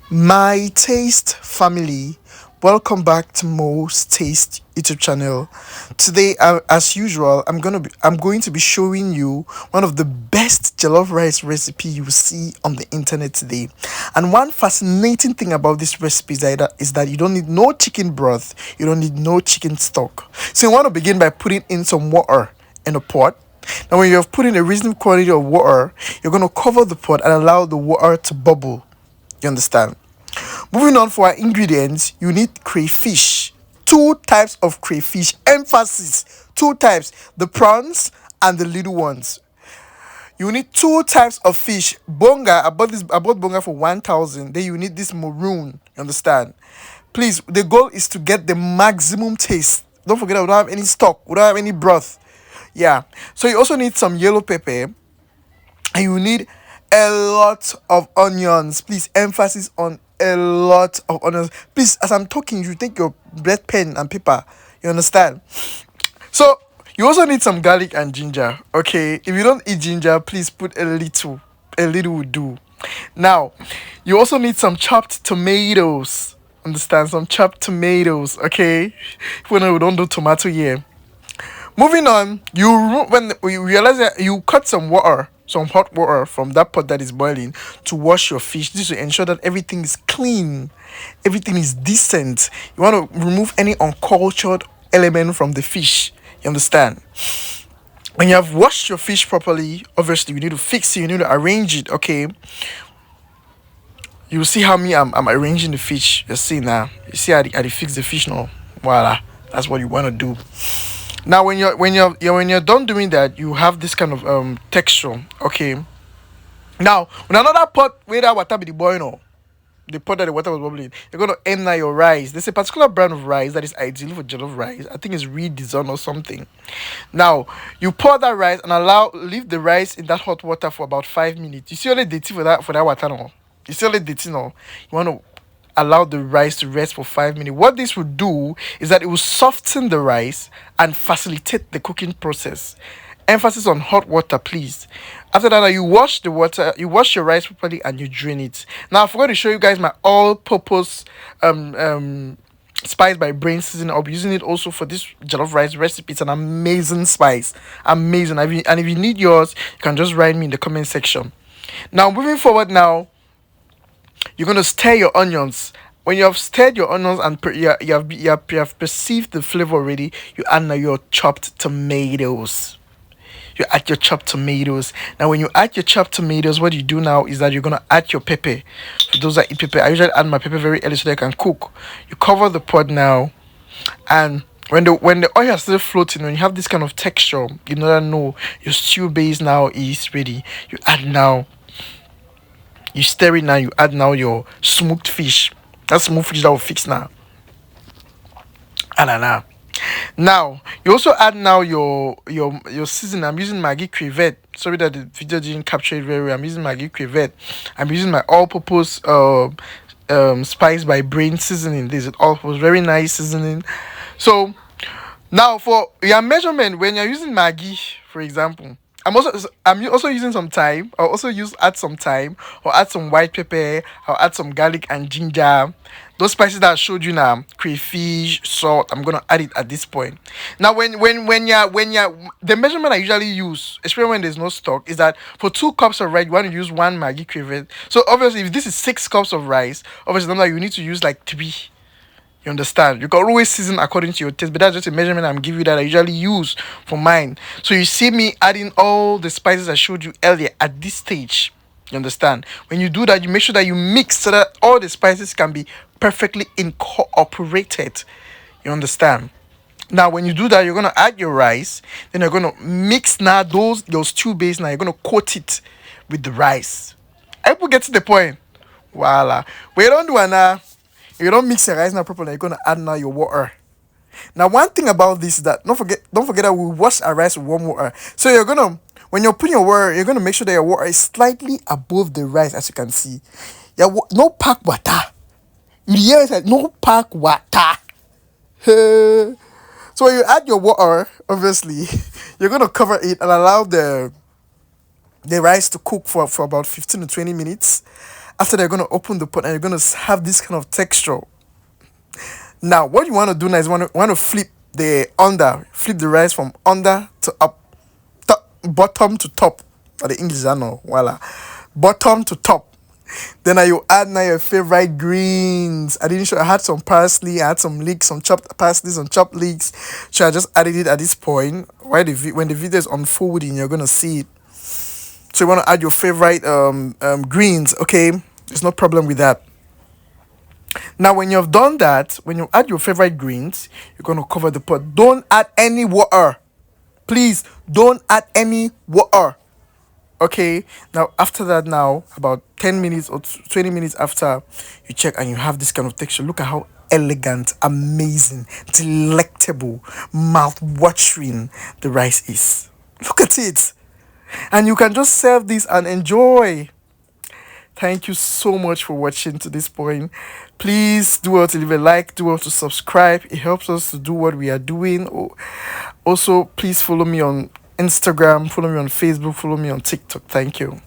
My taste family, welcome back to Mo's Taste YouTube channel. Today, as usual, I'm going to be showing you one of the best jollof rice recipe you will see on the internet today. And one fascinating thing about this recipe is that you don't need no chicken broth, you don't need no chicken stock. So you want to begin by putting in some water in a pot. Now, when you have put in a reasonable quantity of water, you're going to cover the pot and allow the water to bubble. You understand? Moving on for our ingredients, you need crayfish. Two types of crayfish. Emphasis. Two types. The prawns and the little ones. You need two types of fish. Bonga, I bought bonga for 1,000. Then you need this maroon. You understand? Please, the goal is to get the maximum taste. Don't forget, we don't have any stock. We don't have any broth. Yeah. So you also need some yellow pepper, and you need a lot of onions. Please, emphasis on a lot of onions. Please, as I'm talking, you take your red pen and paper. You understand? So you also need some garlic and ginger. Okay, if you don't eat ginger, please put a little. A little will do. Now, you also need some chopped tomatoes. Understand? Some chopped tomatoes. Okay, we don't do tomato here. Moving on, when you realize that you cut some water, some hot water from that pot that is boiling to wash your fish. This will ensure that everything is clean, everything is decent. You want to remove any uncultured element from the fish. You understand? When you have washed your fish properly, obviously you need to fix it, you need to arrange it. Okay, you will see how I'm arranging the fish. You see now, you see how I fix the fish now. Voila, that's what you want to do. Now, when you're done doing that, you have this kind of texture. Okay. Now, when another pot where that water be the boil, no, the pot that the water was bubbling, you're gonna enter your rice. There's a particular brand of rice that is ideal for jollof rice. I think it's redesigned or something. Now, you pour that rice and leave the rice in that hot water for about 5 minutes. You see only dirty for that water, no. You see only dirty, no. You want to allow the rice to rest for 5 minutes. What this will do is that it will soften the rice and facilitate the cooking process. Emphasis on hot water, please. After that, you wash the water, you wash your rice properly, and you drain it. Now, I forgot to show you guys my all-purpose spice by brain seasoning. I'll be using it also for this jollof rice recipe. It's an amazing spice, amazing. And if you need yours, you can just write me in the comment section. Now, moving forward, you're going to stir your onions. When you have stirred your onions and you have perceived the flavor already, you add now your chopped tomatoes. You add your chopped tomatoes. Now, when you add your chopped tomatoes, what you do now is that you're going to add your pepper. For those that eat pepper, I usually add my pepper very early so they can cook. You cover the pot now, and when the oil is still floating, when you have this kind of texture, you know that no, your stew base now is ready. You add now, you stir it now, you add now your smoked fish. That smoked fish that will fix now. Now you also add now your season. I'm using Maggi crevette. Sorry that the video didn't capture it very well. I'm using Maggi crevette. I'm using my all-purpose spice by brain seasoning. This is all-purpose, very nice seasoning. So now for your measurement, when you're using Maggi, for example, I'm also using some thyme. I'll also add some thyme, or add some white pepper. I'll add some garlic and ginger. Those spices that I showed you now, crayfish, salt. I'm gonna add it at this point. Now, when you're the measurement I usually use, especially when there's no stock, is that for 2 cups of rice, you want to use one Maggi crevette. So obviously, if this is 6 cups of rice, obviously, now you need to use like three. You understand? You can always season according to your taste, but that's just a measurement I'm giving you that I usually use for mine. So you see me adding all the spices I showed you earlier at this stage. You understand? When you do that, you make sure that you mix so that all the spices can be perfectly incorporated. You understand? Now, when you do that, you're gonna add your rice. Then you're gonna mix now those stew base. Now you're gonna coat it with the rice. I hope we get to the point. Voila. We don't do it now. If you don't mix your rice now properly, you're gonna add now your water. Now, one thing about this is that don't forget that we wash our rice with warm water. So when you're putting your water, you're gonna make sure that your water is slightly above the rice, as you can see. Yeah, no pack water. You hear it? No pack water. So when you add your water, obviously, you're gonna cover it and allow the rice to cook for about 15 to 20 minutes. After that, you're gonna open the pot and you're gonna have this kind of texture. Now, what you want to do now is want to flip the rice from under to up, bottom to top. Or the English, I know, voila, bottom to top. Then you add now your favorite greens. I didn't show. I had some parsley. I had some leeks, some chopped parsley, some chopped leeks. So I just added it at this point. When the video is unfolding, you're gonna see it. So you want to add your favorite greens. Okay, there's no problem with that. Now, when you've done that, when you add your favorite greens, you're gonna cover the pot. Don't add any water. Please don't add any water. Okay, now after that, now about 10 minutes or 20 minutes after, you check and you have this kind of texture. Look at how elegant, amazing, delectable, mouth-watering the rice is. Look at it. And you can just serve this and enjoy. Thank you so much for watching to this point. Please do well to leave a like, do well to subscribe. It helps us to do what we are doing. Also, please follow me on Instagram, follow me on Facebook, follow me on TikTok. Thank you.